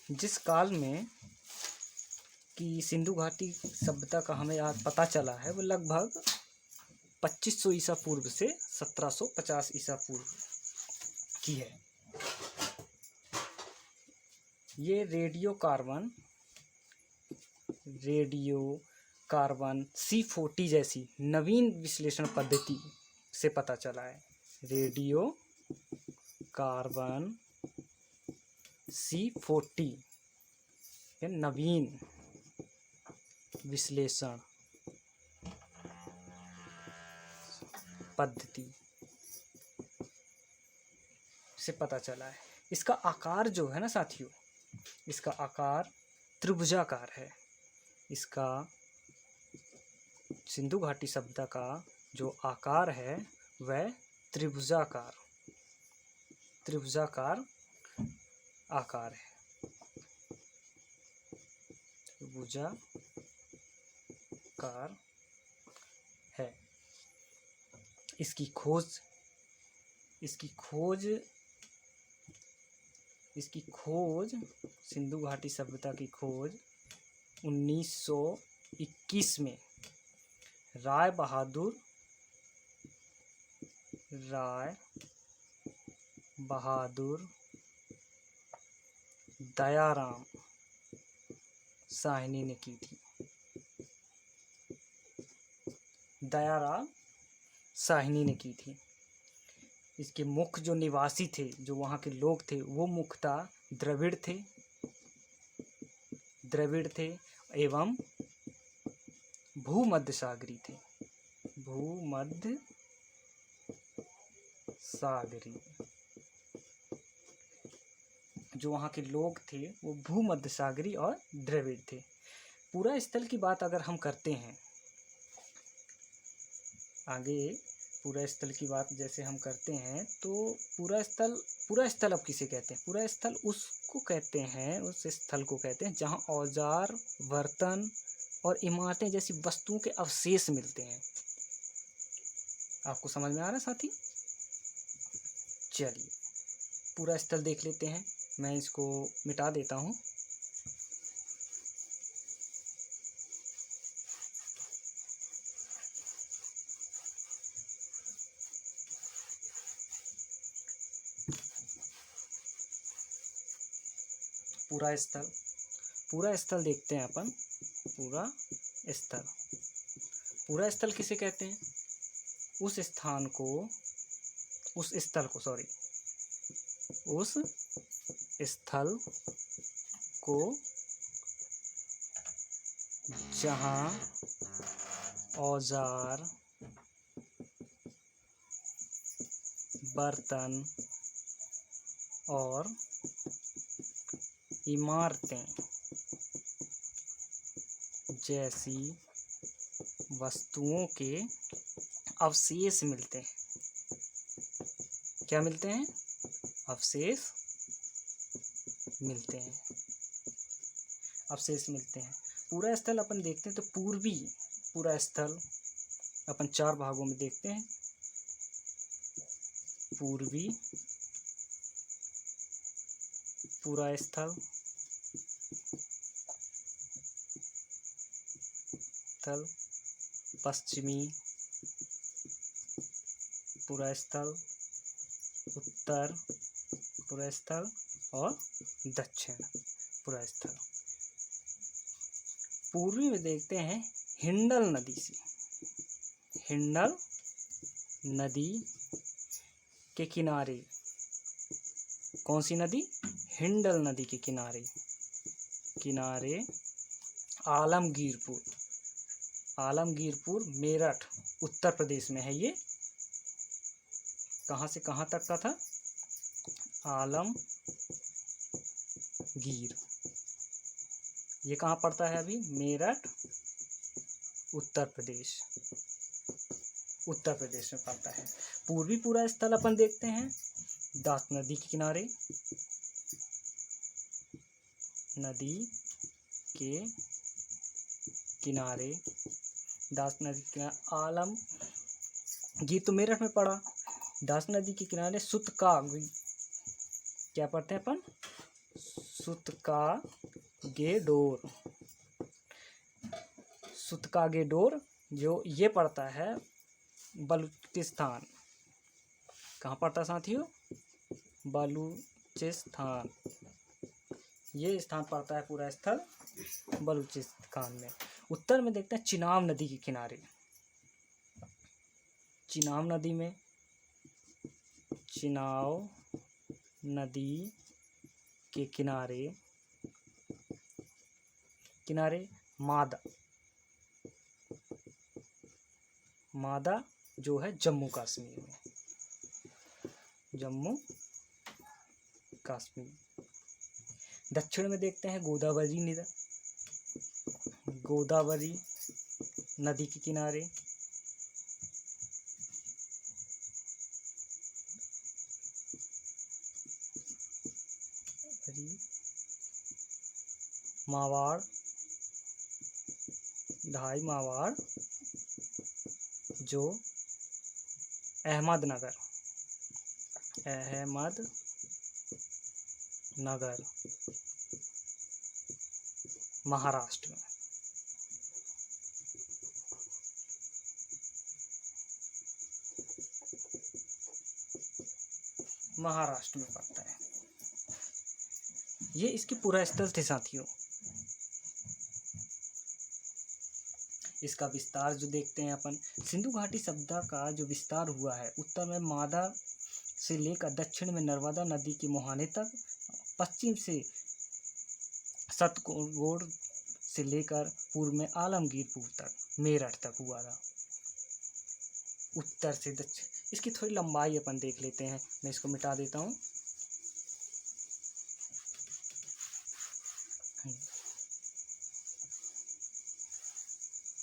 जिस काल में कि सिंधु घाटी सभ्यता का हमें आज पता चला है वो लगभग 2500 ईसा पूर्व से 1750 ईसा पूर्व की है। ये रेडियो कार्बन C40 जैसी नवीन विश्लेषण पद्धति से पता चला है। रेडियो कार्बन C40 ये नवीन विश्लेषण पद्धति से पता चला है। इसका आकार जो है ना साथियों, इसका आकार त्रिभुजाकार है। इसका सिंधु घाटी सभ्यता का जो आकार है वह त्रिभुजाकार आकार है। त्रिभुजाकार है। इसकी खोज सिंधु घाटी सभ्यता की खोज 1921 में राय बहादुर दयाराम साहनी ने की थी। इसके मुख्य जो निवासी थे, जो वहाँ के लोग थे, वो मुख्यतः द्रविड़ थे एवं भूमध्यसागरी थे। जो वहाँ के लोग थे वो भूमध्यसागरी और द्रविड़ थे। पूरा स्थल की बात अगर हम करते हैं आगे, पूरा स्थल की बात जैसे हम करते हैं तो पूरा स्थल अब किसे कहते हैं? पूरा स्थल उस स्थल को कहते हैं जहाँ औजार, बर्तन और इमारतें जैसी वस्तुओं के अवशेष मिलते हैं। आपको समझ में आ रहा है साथी? चलिए पूरा स्थल देख लेते हैं। मैं इसको मिटा देता हूँ। पूरा स्थल देखते हैं अपन। पूरा स्थल किसे कहते हैं? उस स्थल को जहाँ औजार, बर्तन और इमारतें जैसी वस्तुओं के अवशेष मिलते हैं। क्या मिलते हैं? अवशेष मिलते हैं। पूरा स्थल अपन देखते हैं तो पूरा स्थल अपन 4 भागों में देखते हैं। पूर्वी पूरा स्थल, पश्चिमी पूरा स्थल, उत्तर पूरा स्थल और दक्षिण पूरा स्थल। पूर्वी में देखते हैं हिंडल नदी के किनारे। कौन सी नदी? हिंडल नदी के किनारे आलमगीरपुर मेरठ उत्तर प्रदेश में है। ये कहाँ से कहाँ तक का था? आलमगीर। ये कहाँ पड़ता है अभी? मेरठ उत्तर प्रदेश में पड़ता है। पूर्वी पूरा स्थल अपन देखते हैं दास नदी के किनारे, दास नदी के किनारे आलमगीर तो मेरठ में पड़ा। दास नदी के किनारे सुतकाग क्या पढ़ते हैं अपन? सुतकागेडोर। सुतकागेडोर जो ये पड़ता है बलूचिस्तान। कहाँ पड़ता साथियों? बलूचिस्तान। ये स्थान पड़ता है पूरा स्थल बलूचिस्तान में। उत्तर में देखते हैं चिनाब नदी के किनारे। चिनाब नदी में, चिनाब नदी के किनारे किनारे मादा। मादा जो है जम्मू कश्मीर में, जम्मू कश्मीर। दक्षिण में देखते हैं गोदावरी नदी। गोदावरी नदी के किनारे मावाड़, ढाई मावाड़ जो अहमदनगर महाराष्ट्र में। महाराष्ट्र में पड़ता है। ये इसके पूरा स्थल थे साथियों। इसका विस्तार जो देखते हैं अपन, सिंधु घाटी सभ्यता का जो विस्तार हुआ है उत्तर में मादा से लेकर दक्षिण में नर्मदा नदी के मुहाने तक, पश्चिम से सतगोड़ से लेकर पूर्व में आलमगीरपुर तक, मेरठ तक हुआ था। उत्तर से दक्षिण। इसकी थोड़ी लंबाई अपन देख लेते हैं। मैं इसको मिटा देता हूँ।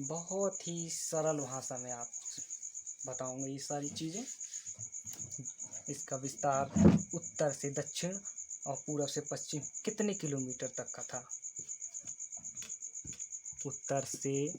बहुत ही सरल भाषा में आप बताऊंगा ये सारी चीज़ें। इसका विस्तार उत्तर से दक्षिण और पूर्व से पश्चिम कितने किलोमीटर तक का था? उत्तर से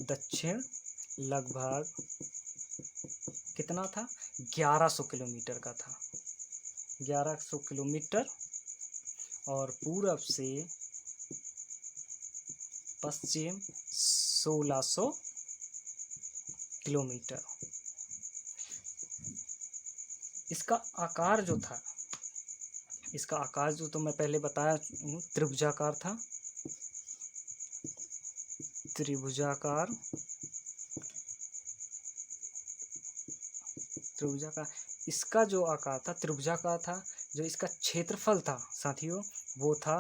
दक्षिण लगभग कितना था? 1100 किलोमीटर का था। 1100 किलोमीटर। और पूर्व से पश्चिम 1600 किलोमीटर। इसका आकार जो था, इसका आकार जो तो मैं पहले बताया त्रिभुजाकार था। त्रिभुजाकार इसका जो आकार था त्रिभुजाकार था। जो इसका क्षेत्रफल था साथियों वो था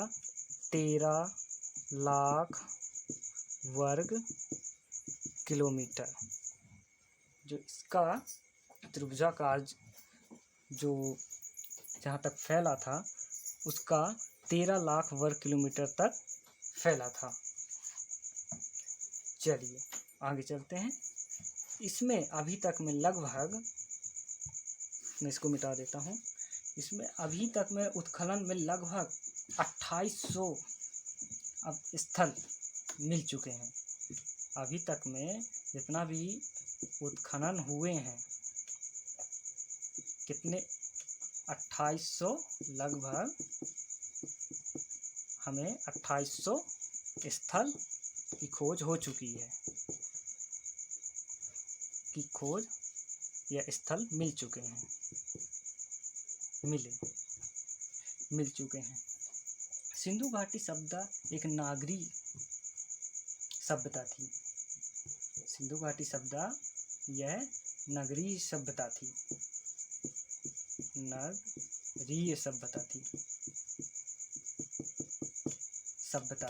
13 लाख वर्ग किलोमीटर। जो इसका त्रिभुजाकार जो जहाँ तक फैला था उसका 13 लाख वर्ग किलोमीटर तक फैला था। चलिए आगे चलते हैं। इसमें अभी तक में लगभग, मैं इसको मिटा देता हूँ। इसमें अभी तक में उत्खनन में लगभग 2800 अब स्थल मिल चुके हैं। अभी तक में जितना भी उत्खनन हुए हैं, कितने? 2800 लगभग हमें 2800 स्थल की खोज हो चुकी है, की खोज या स्थल मिल चुके हैं, मिल चुके हैं। सिंधु घाटी सभ्यता एक नागरी सभ्यता थी। सिंधु घाटी सभ्यता यह नगरीय सभ्यता थी। नगरीय सभ्यता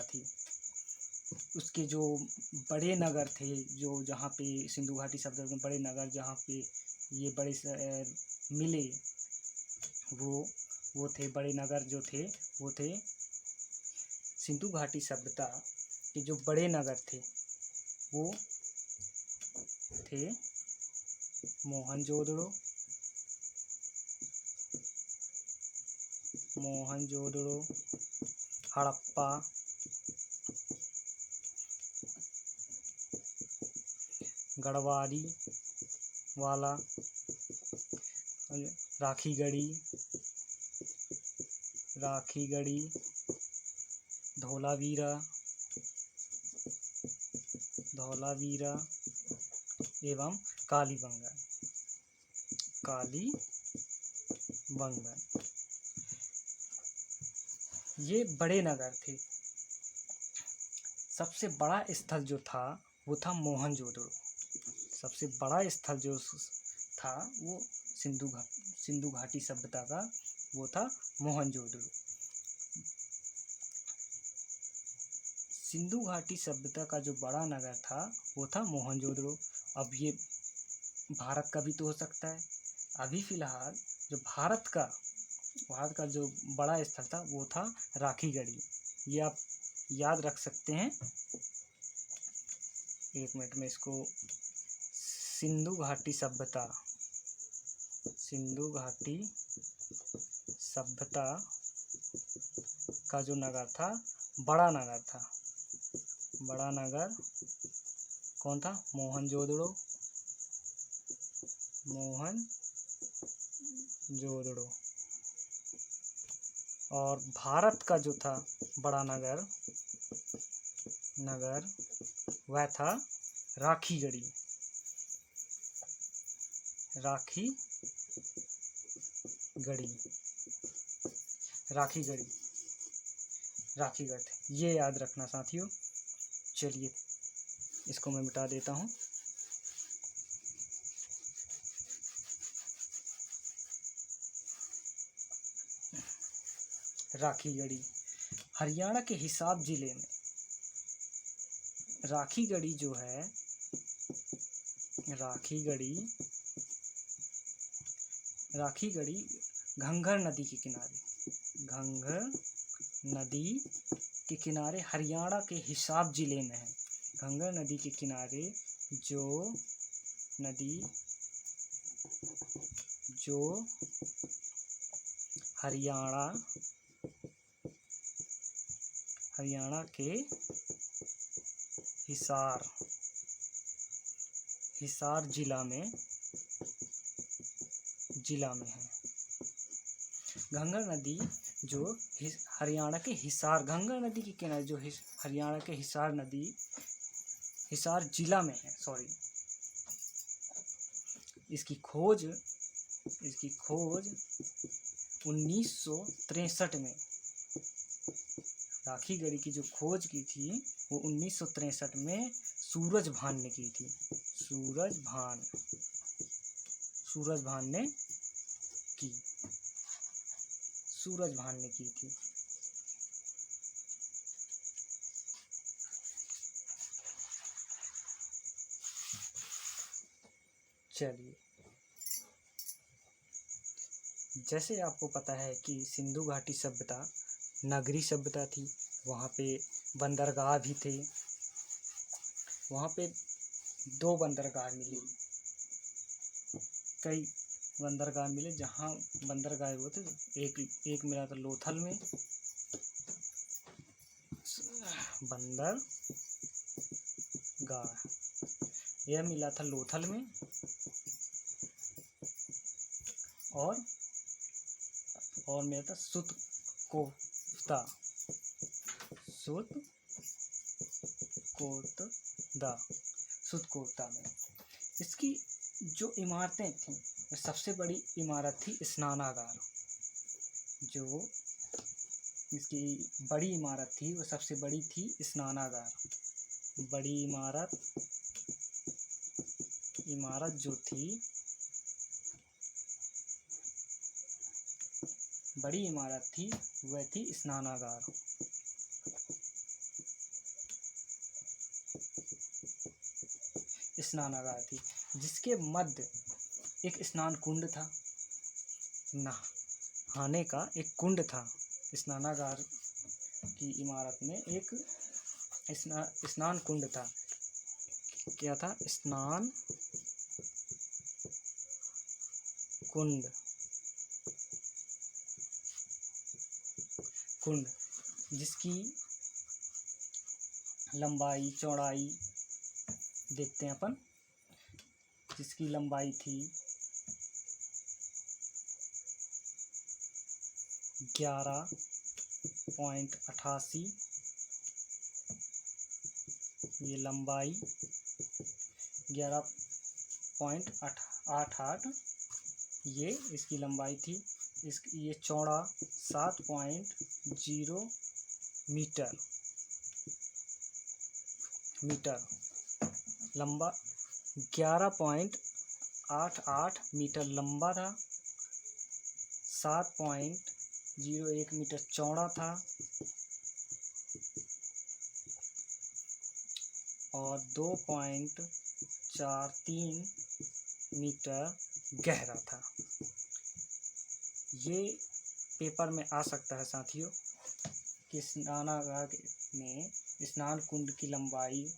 थी। उसके जो बड़े नगर थे, जो जहाँ पे सिंधु घाटी सभ्यता में बड़े नगर जहाँ पे ये बड़े मिले, वो थे बड़े नगर जो थे वो थे सिंधु घाटी सभ्यता के जो बड़े नगर थे वो थे मोहनजोदड़ो, हड़प्पा, गढ़वारी वाला, राखीगढ़ी, राखीगढ़ी, धोलावीरा एवं कालीबंगन। ये बड़े नगर थे। सबसे बड़ा स्थल जो था वो था मोहनजोदड़ो। सबसे बड़ा स्थल जो था वो सिंधु घाटी सभ्यता का वो था मोहनजोदड़ो। सिंधु घाटी सभ्यता का जो बड़ा नगर था वो था मोहनजोदड़ो। अब ये भारत का भी तो हो सकता है। अभी फिलहाल जो भारत का जो बड़ा स्थल था वो था राखीगढ़ी। ये आप याद रख सकते हैं। एक मिनट में इसको सिंधु घाटी सभ्यता का जो नगर था, बड़ा नगर कौन था? मोहनजोदड़ो। और भारत का जो था बड़ा नगर वह था राखीगढ़ी। राखीगढ़। ये याद रखना साथियों। चलिए इसको मैं मिटा देता हूँ। राखीगढ़ी हरियाणा के हिसार जिले में। राखीगढ़ी जो है, राखीगढ़ी घंघर नदी के किनारे हरियाणा के हिसार जिले में है। घंघर नदी के किनारे जो हरियाणा के हिसार जिला में है। घंघर नदी जो हरियाणा के घंघर नदी के किनारे जो हरियाणा के हिसार जिला में है। इसकी खोज 1963 में, राखीगढ़ी की जो खोज की थी वो 1963 में सूरजभान ने की थी। सूरजभान ने की थी। चलिए, जैसे आपको पता है कि सिंधु घाटी सभ्यता नगरी सभ्यता थी। वहाँ पे बंदरगाह भी थे। वहाँ पे 2 बंदरगाह मिली, कई बंदरगाह मिले। जहाँ बंदरगाह हुए थे, एक मिला था लोथल में, बंदरगाह यह मिला था लोथल में, और मिला था सुतकोता में। इसकी जो इमारतें थी, सबसे बड़ी इमारत थी स्नानागार। जो इसकी बड़ी इमारत थी वो सबसे बड़ी थी स्नानागार। बड़ी इमारत जो थी, बड़ी इमारत थी वह थी स्नानागार। थी जिसके मध्य एक स्नान कुंड था। नहाने का एक कुंड था। स्नानागार की इमारत में एक स्नान कुंड था। क्या था? स्नान कुंड, जिसकी लंबाई चौड़ाई देखते हैं अपन। जिसकी लंबाई थी 11 11.88, ये लंबाई 11.88 ये इसकी लंबाई थी। ये चौड़ा 7.0 मीटर लंबा, 11.88 मीटर लंबा था, 7.01 मीटर चौड़ा था और 2.43 मीटर गहरा था। ये पेपर में आ सकता है साथियों कि स्नानागार में स्नान कुंड की लंबाई,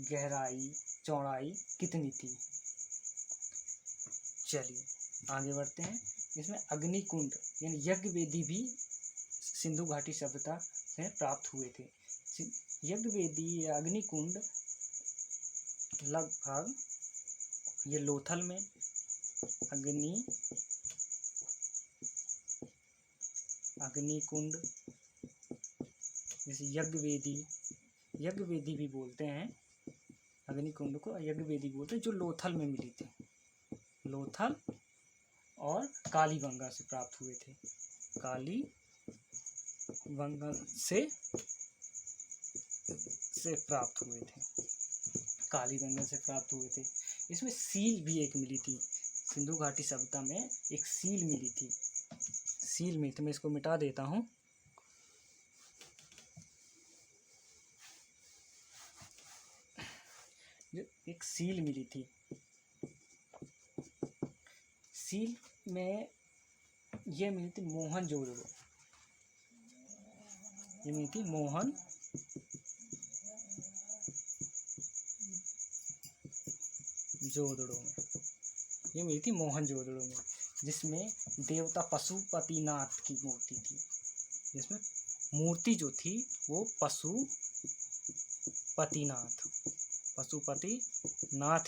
गहराई, चौड़ाई कितनी थी। चलिए आगे बढ़ते हैं। इसमें अग्निकुंड यानी यज्ञ वेदी भी सिंधु घाटी सभ्यता से प्राप्त हुए थे। यज्ञ वेदी या अग्निकुंड लगभग ये लोथल में अग्निकुंड, जैसे यज्ञ वेदी भी बोलते हैं, अग्निकुंड को यज्ञ वेदी बोलते हैं, जो लोथल में मिली थी। लोथल और कालीबंगा से प्राप्त हुए थे। कालीबंगा से प्राप्त हुए थे। कालीबंगा से प्राप्त हुए थे। इसमें सील भी एक मिली थी। सिंधु घाटी सभ्यता में एक सील मिली थी। मैं इसको मिटा देता हूँ। एक सील मिली थी। सील में ये मिली थी मोहनजोदड़ो। ये मिली थी मोहनजोदड़ो में, जिसमें देवता पशुपतिनाथ की मूर्ति थी। जिसमें मूर्ति जो थी वो पशुपतिनाथ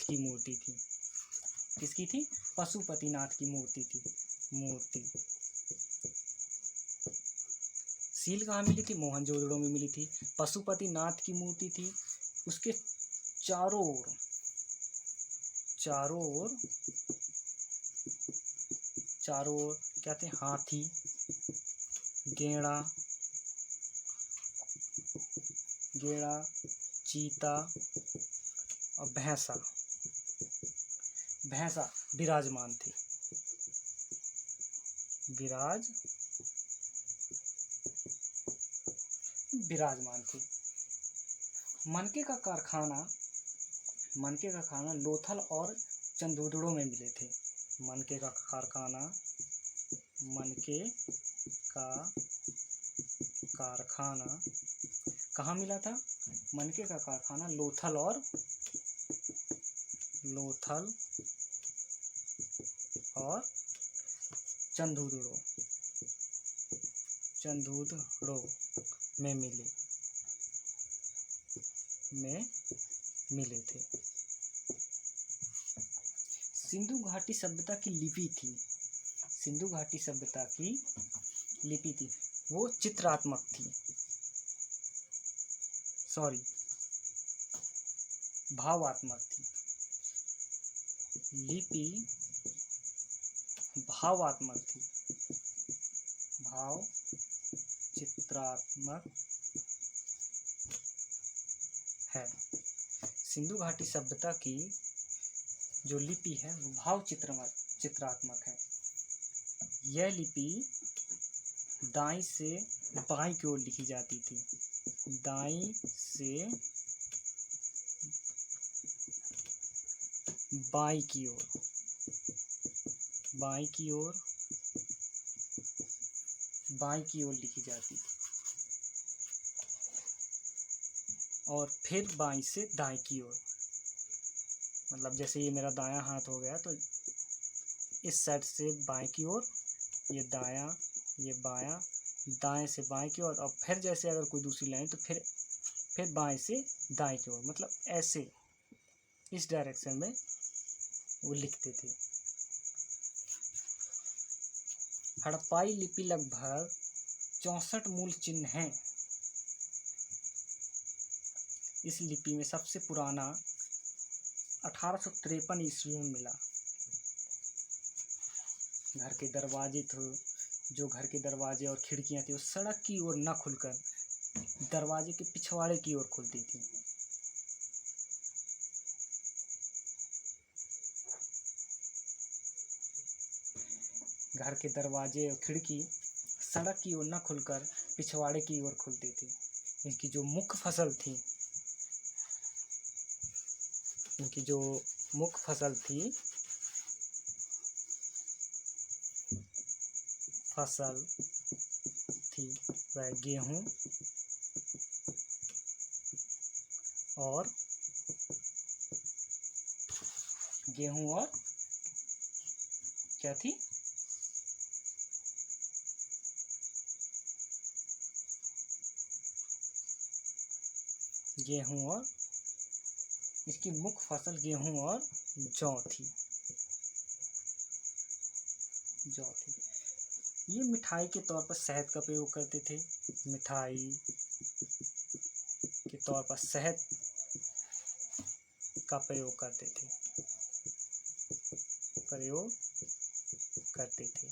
की मूर्ति थी। किसकी थी? पशुपतिनाथ की मूर्ति थी। सील कहाँ मिली थी? मोहनजोदड़ो में मिली थी। पशुपतिनाथ की मूर्ति थी। उसके चारों ओर क्या थे? हाथी, गेड़ा, चीता और भैंसा विराजमान थी। मनके का कारखाना लोथल और चंदोदड़ो में मिले थे। मनके का कारखाना कहाँ मिला था? मनके का कारखाना लोथल और चंदोदड़ो में मिले थे। सिंधु घाटी सभ्यता की लिपि थी। वो चित्रात्मक थी, भावात्मक थी। लिपि भावात्मक थी, चित्रात्मक है। सिंधु घाटी सभ्यता की जो लिपि है वो चित्रात्मक है। यह लिपि दाईं से बाईं की ओर लिखी जाती थी। दाईं से बाईं की ओर लिखी जाती थी और फिर बाईं से दाईं की ओर। मतलब जैसे ये मेरा दायां हाथ हो गया तो इस साइड से बाएं की ओर, ये दायां, ये बायां, दाएं से बाएं की ओर, और फिर जैसे अगर कोई दूसरी लाइन तो फिर बाएं से दाएं की ओर, मतलब ऐसे इस डायरेक्शन में वो लिखते थे। हड़प्पाई लिपि लगभग 64 मूल चिन्ह हैं। इस लिपि में सबसे पुराना 1853 ईस्वी में मिला। घर के दरवाजे थे, जो घर के दरवाजे और खिड़कियां थी वो सड़क की ओर न खुलकर दरवाजे के पिछवाड़े की ओर खुलती थी। घर के दरवाजे और खिड़की सड़क की ओर न खुलकर पिछवाड़े की ओर खुलती थी। इनकी जो मुख्य फसल थी, वह गेहूं और क्या थी? गेहूं और इसकी मुख्य फसल गेहूं और जौ थी। ये मिठाई के तौर पर शहद का प्रयोग करते थे। मिठाई के तौर पर शहद का प्रयोग करते थे।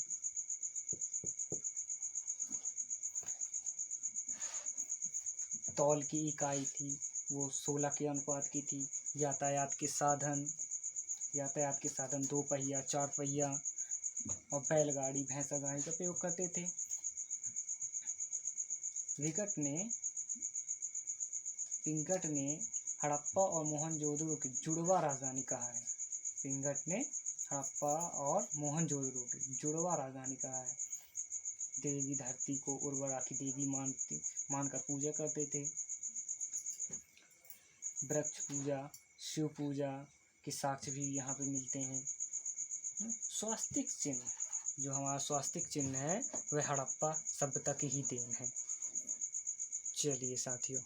तौल की इकाई थी वो 16 के अनुपात की थी। यातायात के साधन 2 पहिया, 4 पहिया और बैलगाड़ी, भैंसा गाड़ी का प्रयोग करते थे। पिंगट ने हड़प्पा और मोहनजोदड़ो की जुड़वा राजधानी कहा है। देवी धरती को उर्वरा की देवी मानकर पूजा करते थे। वृक्ष पूजा, शिव पूजा के साक्ष्य भी यहाँ पे मिलते हैं। स्वास्तिक चिन्ह, जो हमारा स्वास्तिक चिन्ह है वह हड़प्पा सभ्यता की ही देन है। चलिए साथियों।